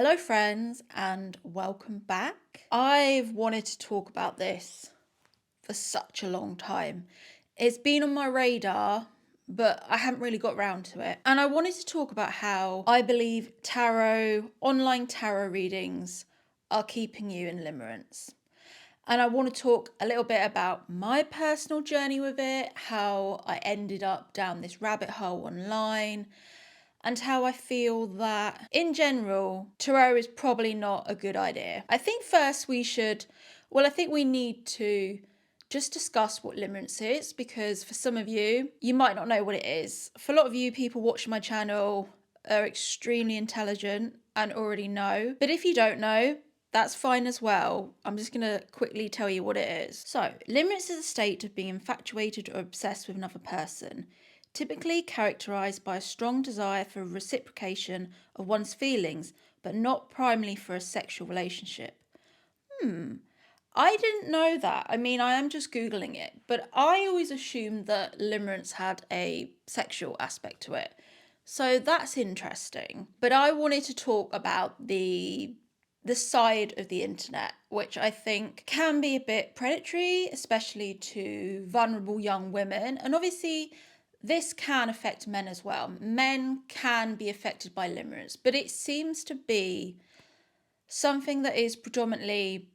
Hello, friends, and welcome back. I've wanted to talk about this for such a long time. It's been on my radar, but I haven't really got round to it. And I wanted to talk about how I believe online tarot readings, are keeping you in limerence. And I want to talk a little bit about my personal journey with it, how I ended up down this rabbit hole online, and how I feel that, in general, tarot is probably not a good idea. I think first I think we need to just discuss what limerence is, because for some of you, you might not know what it is. For a lot of you, people watching my channel are extremely intelligent and already know. But if you don't know, that's fine as well. I'm just going to quickly tell you what it is. So, limerence is a state of being infatuated or obsessed with another person, typically characterized by a strong desire for reciprocation of one's feelings, but not primarily for a sexual relationship. I didn't know that. I mean, I am just Googling it, but I always assumed that limerence had a sexual aspect to it. So that's interesting. But I wanted to talk about the side of the internet, which I think can be a bit predatory, especially to vulnerable young women. And obviously, this can affect men as well. Men can be affected by limerence, but it seems to be something that is predominantly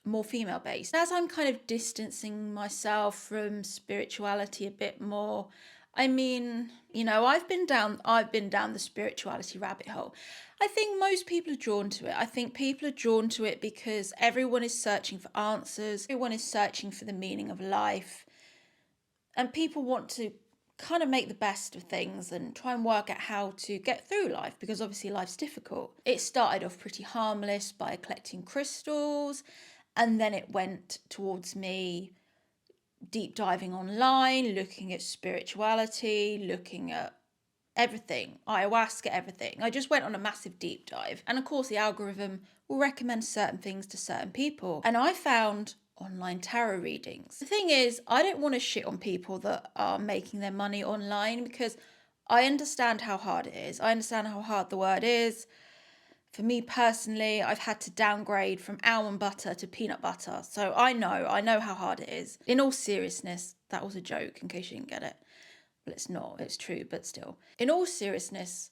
more female based. As I'm kind of distancing myself from spirituality a bit more, I mean, I've been down the spirituality rabbit hole. I think most people are drawn to it. I think people are drawn to it because everyone is searching for answers. Everyone is searching for the meaning of life. And people want to kind of make the best of things and try and work out how to get through life, because obviously life's difficult. It started off pretty harmless by collecting crystals, and then it went towards me deep diving online, looking at spirituality, looking at everything, ayahuasca, everything. I just went on a massive deep dive. And of course, the algorithm will recommend certain things to certain people. And I found online tarot readings. The thing is, I don't want to shit on people that are making their money online, because I understand how hard it is. I understand how hard the word is. For me personally, I've had to downgrade from almond butter to peanut butter. So I know how hard it is. In all seriousness, that was a joke in case you didn't get it. Well, it's not, it's true, but still. In all seriousness,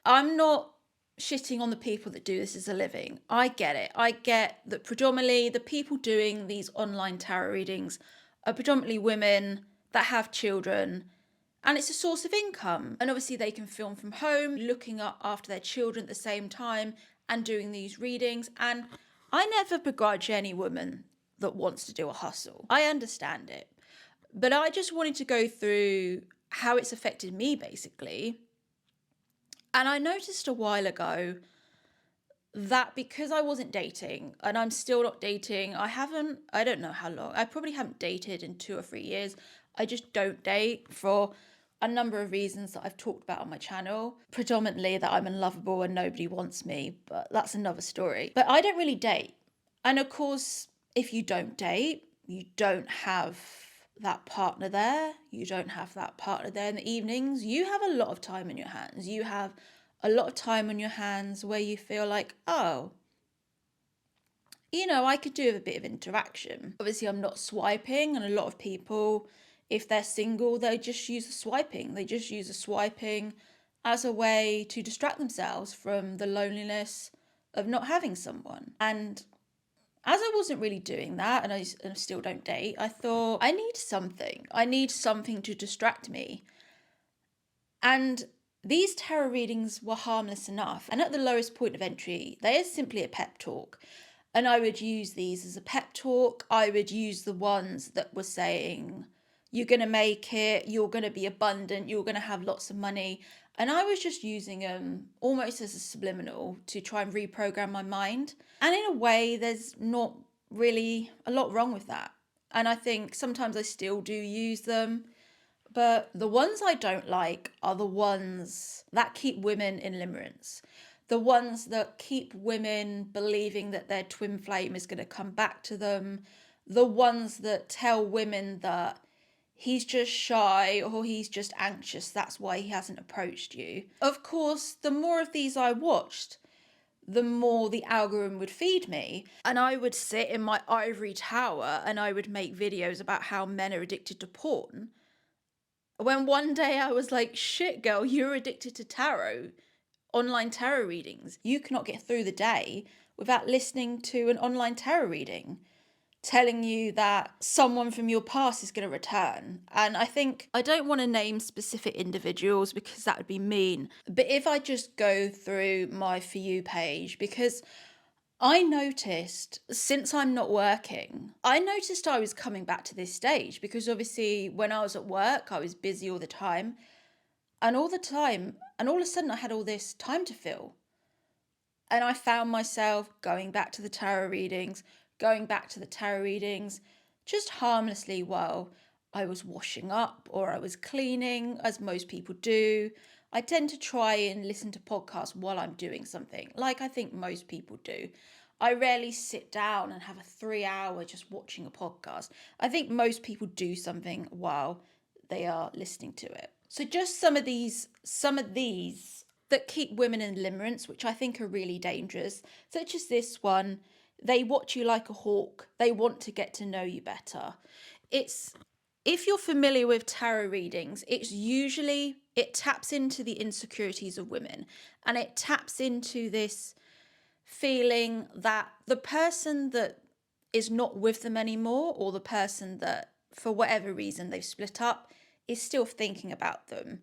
I'm not shitting on the people that do this as a living. I get it. I get that predominantly the people doing these online tarot readings are predominantly women that have children, and it's a source of income. And obviously they can film from home, looking up after their children at the same time and doing these readings. And I never begrudge any woman that wants to do a hustle. I understand it. But I just wanted to go through how it's affected me, basically. And I noticed a while ago that because I wasn't dating, and I'm still not dating, I don't know how long, I probably haven't dated in 2 or 3 years. I just don't date for a number of reasons that I've talked about on my channel. Predominantly that I'm unlovable and nobody wants me, but that's another story. But I don't really date. And of course, if you don't date, you don't have that partner there. You don't have that partner there in the evenings. You have a lot of time in your hands. You have a lot of time on your hands where you feel like, oh, I could do with a bit of interaction. Obviously, I'm not swiping, and a lot of people, if they're single, they just use the swiping. They just use the swiping as a way to distract themselves from the loneliness of not having someone. And as I wasn't really doing that, and I still don't date, I thought, I need something. I need something to distract me. And these tarot readings were harmless enough. And at the lowest point of entry, they are simply a pep talk. And I would use these as a pep talk. I would use the ones that were saying, you're going to make it, you're going to be abundant, you're going to have lots of money. And I was just using them almost as a subliminal to try and reprogram my mind. And in a way, there's not really a lot wrong with that. And I think sometimes I still do use them. But the ones I don't like are the ones that keep women in limerence. The ones that keep women believing that their twin flame is going to come back to them. The ones that tell women that he's just shy or he's just anxious, that's why he hasn't approached you. Of course, the more of these I watched, the more the algorithm would feed me. And I would sit in my ivory tower and I would make videos about how men are addicted to porn. When one day I was like, shit, girl, you're addicted to tarot, online tarot readings. You cannot get through the day without listening to an online tarot reading telling you that someone from your past is going to return. And I think I don't want to name specific individuals because that would be mean. But if I just go through my For You page, because I noticed since I'm not working, I noticed I was coming back to this stage because obviously when I was at work, I was busy all the time. And all of a sudden I had all this time to fill. And I found myself going back to the tarot readings, just harmlessly while I was washing up or I was cleaning, as most people do. I tend to try and listen to podcasts while I'm doing something, like I think most people do. I rarely sit down and have a 3 hour just watching a podcast. I think most people do something while they are listening to it. So just some of these that keep women in limerence, which I think are really dangerous, such as this one. They watch you like a hawk. They want to get to know you better. If you're familiar with tarot readings, it taps into the insecurities of women, and it taps into this feeling that the person that is not with them anymore, or the person that for whatever reason they've split up, is still thinking about them.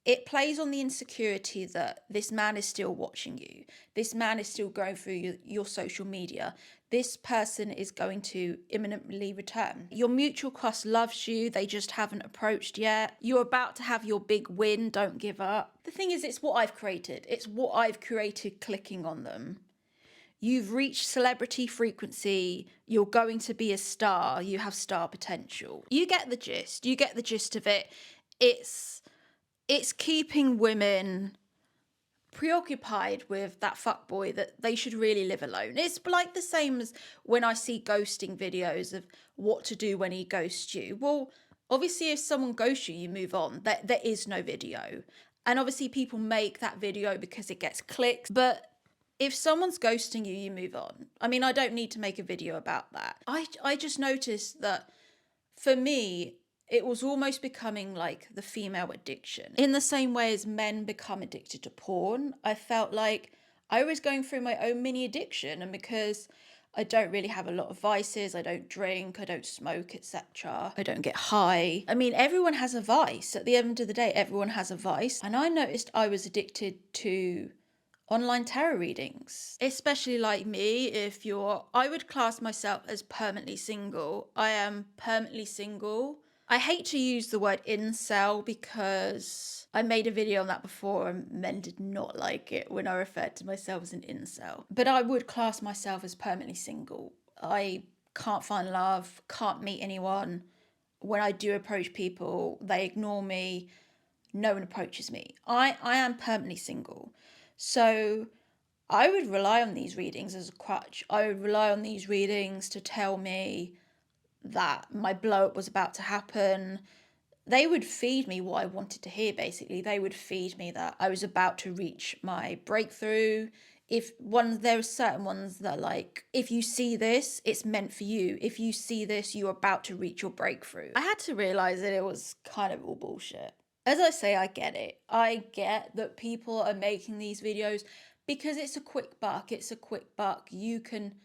It plays on the insecurity that this man is still watching you. This man is still going through your social media. This person is going to imminently return. Your mutual crush loves you. They just haven't approached yet. You're about to have your big win. Don't give up. The thing is, it's what I've created. It's what I've created clicking on them. You've reached celebrity frequency. You're going to be a star. You have star potential. You get the gist. You get the gist of it. It's keeping women preoccupied with that fuckboy that they should really live alone. It's like the same as when I see ghosting videos of what to do when he ghosts you. Well, obviously, if someone ghosts you, you move on. There is no video. And obviously, people make that video because it gets clicks. But if someone's ghosting you, you move on. I mean, I don't need to make a video about that. I just noticed that for me, it was almost becoming like the female addiction. In the same way as men become addicted to porn, I felt like I was going through my own mini addiction. And because I don't really have a lot of vices, I don't drink, I don't smoke, etc. I don't get high. I mean, everyone has a vice. At the end of the day, everyone has a vice. And I noticed I was addicted to online tarot readings, especially like me. I would class myself as permanently single. I am permanently single. I hate to use the word incel because I made a video on that before and men did not like it when I referred to myself as an incel. But I would class myself as permanently single. I can't find love, can't meet anyone. When I do approach people, they ignore me. No one approaches me. I am permanently single. So I would rely on these readings as a crutch. I would rely on these readings to tell me that my blow up was about to happen. They would feed me what I wanted to hear, basically. They would feed me that I was about to reach my breakthrough. There are certain ones that are like, if you see this, it's meant for you. If you see this, you're about to reach your breakthrough. I had to realize that it was kind of all bullshit. As I say, I get it. I get that people are making these videos because it's a quick buck. It's a quick buck. You can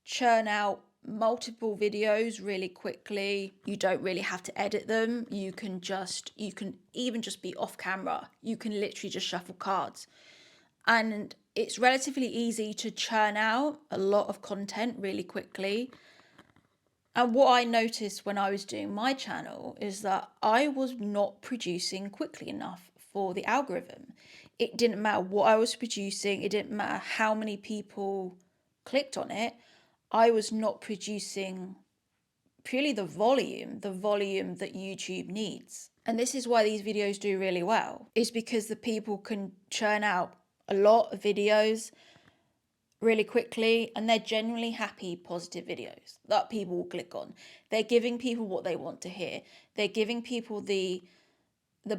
churn out multiple videos really quickly. You don't really have to edit them. You can even just be off camera. You can literally just shuffle cards. And it's relatively easy to churn out a lot of content really quickly. And what I noticed when I was doing my channel is that I was not producing quickly enough for the algorithm. It didn't matter what I was producing. It didn't matter how many people clicked on it. I was not producing purely the volume that YouTube needs. And this is why these videos do really well, is because the people can churn out a lot of videos really quickly, and they're genuinely happy, positive videos that people will click on. They're giving people what they want to hear. They're giving people the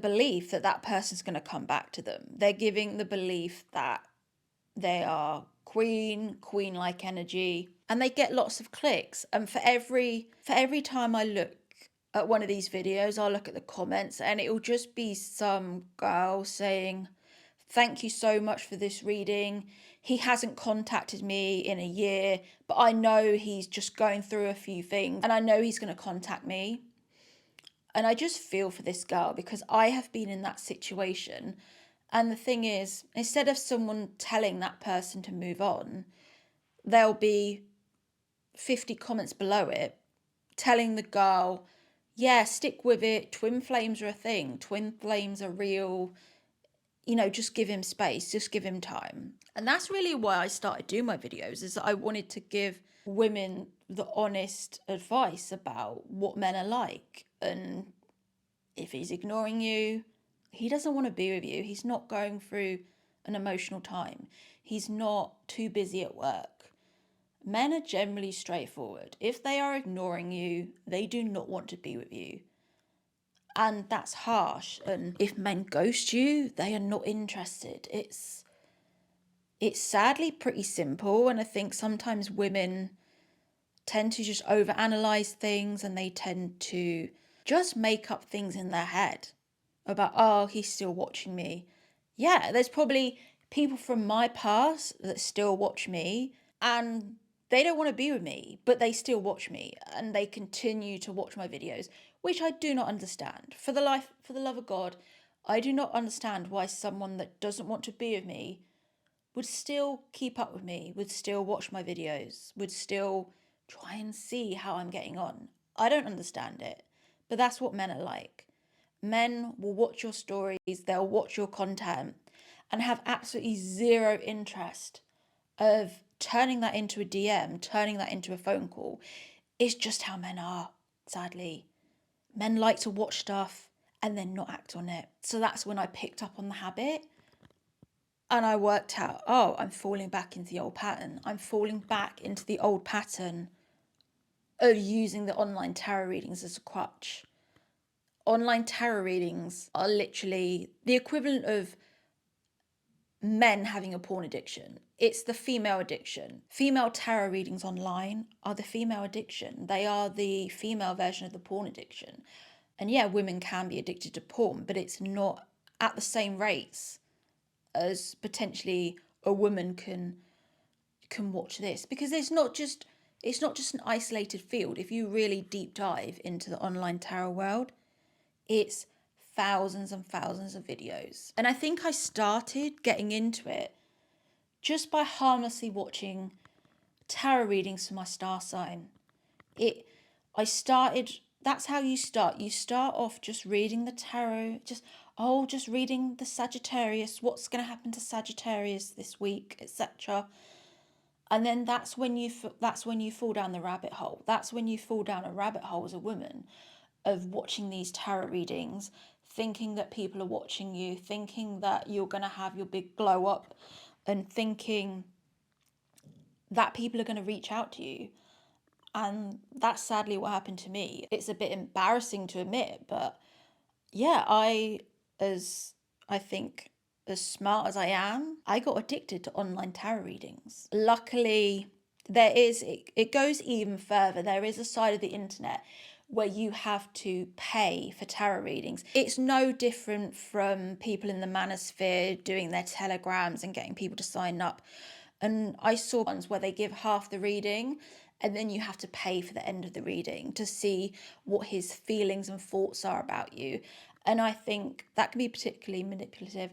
belief that that person's going to come back to them. They're giving the belief that they are queen-like energy, and they get lots of clicks. And for every time I look at one of these videos, I'll look at the comments and it'll just be some girl saying, "Thank you so much for this reading. He hasn't contacted me in a year, but I know he's just going through a few things and I know he's going to contact me." And I just feel for this girl because I have been in that situation. And the thing is, instead of someone telling that person to move on, there'll be 50 comments below it telling the girl, yeah, stick with it. Twin flames are a thing. Twin flames are real. You know, just give him space, just give him time. And that's really why I started doing my videos, is that I wanted to give women the honest advice about what men are like. And if he's ignoring you, he doesn't want to be with you. He's not going through an emotional time. He's not too busy at work. Men are generally straightforward. If they are ignoring you, they do not want to be with you. And that's harsh. And if men ghost you, they are not interested. It's sadly pretty simple. And I think sometimes women tend to just overanalyze things, and they tend to just make up things in their head about, oh, he's still watching me. Yeah, there's probably people from my past that still watch me, and they don't want to be with me, but they still watch me and they continue to watch my videos, which I do not understand. For the love of God, I do not understand why someone that doesn't want to be with me would still keep up with me, would still watch my videos, would still try and see how I'm getting on. I don't understand it, but that's what men are like. Men will watch your stories, they'll watch your content and have absolutely zero interest of turning that into a DM, turning that into a phone call. It's just how men are, sadly. Men like to watch stuff and then not act on it. So that's when I picked up on the habit and I worked out, oh, I'm falling back into the old pattern. I'm falling back into the old pattern of using the online tarot readings as a crutch. Online tarot readings are literally the equivalent of men having a porn addiction. It's the female addiction. Female tarot readings online are the female addiction. They are the female version of the porn addiction. And yeah, women can be addicted to porn, but it's not at the same rates as potentially a woman can watch this, because it's not just an isolated field. If you really deep dive into the online tarot world, it's thousands and thousands of videos. And I think I started getting into it just by harmlessly watching tarot readings for my star sign. That's how you start. You start off just reading the tarot, just reading the Sagittarius, what's going to happen to Sagittarius this week, etc. And then that's when you fall down the rabbit hole. That's when you fall down a rabbit hole as a woman of watching these tarot readings, thinking that people are watching you, thinking that you're going to have your big glow up, and thinking that people are going to reach out to you. And that's sadly what happened to me. It's a bit embarrassing to admit, but yeah, I think as smart as I am, I got addicted to online tarot readings. Luckily, it goes even further. There is a side of the internet where you have to pay for tarot readings. It's no different from people in the manosphere doing their telegrams and getting people to sign up. And I saw ones where they give half the reading and then you have to pay for the end of the reading to see what his feelings and thoughts are about you. And I think that can be particularly manipulative.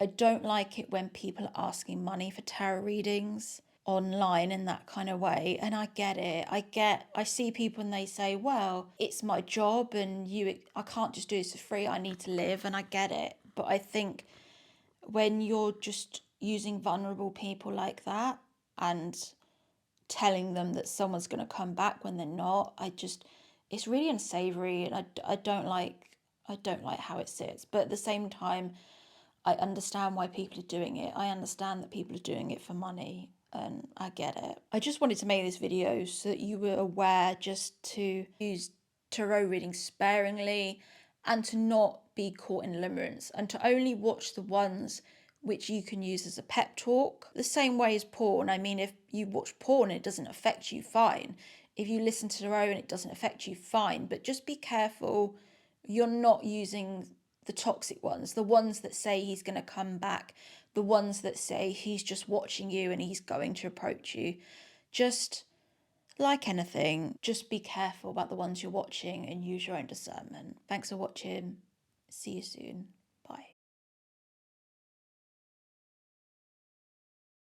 I don't like it when people are asking money for tarot readings online in that kind of way. And I get it. I see people and they say, well, it's my job and I can't just do this for free. I need to live. And I get it. But I think when you're just using vulnerable people like that and telling them that someone's going to come back when they're not, it's really unsavory, and I don't like how it sits. But at the same time, I understand why people are doing it. I understand that people are doing it for money, and I get it. I just wanted to make this video so that you were aware, just to use tarot readings sparingly and to not be caught in limerence, and to only watch the ones which you can use as a pep talk. The same way as porn. I mean, if you watch porn and it doesn't affect you, fine. If you listen to the radio and it doesn't affect you, fine. But just be careful you're not using the toxic ones, the ones that say he's going to come back, the ones that say he's just watching you and he's going to approach you. Just like anything, just be careful about the ones you're watching and use your own discernment. Thanks for watching. See you soon.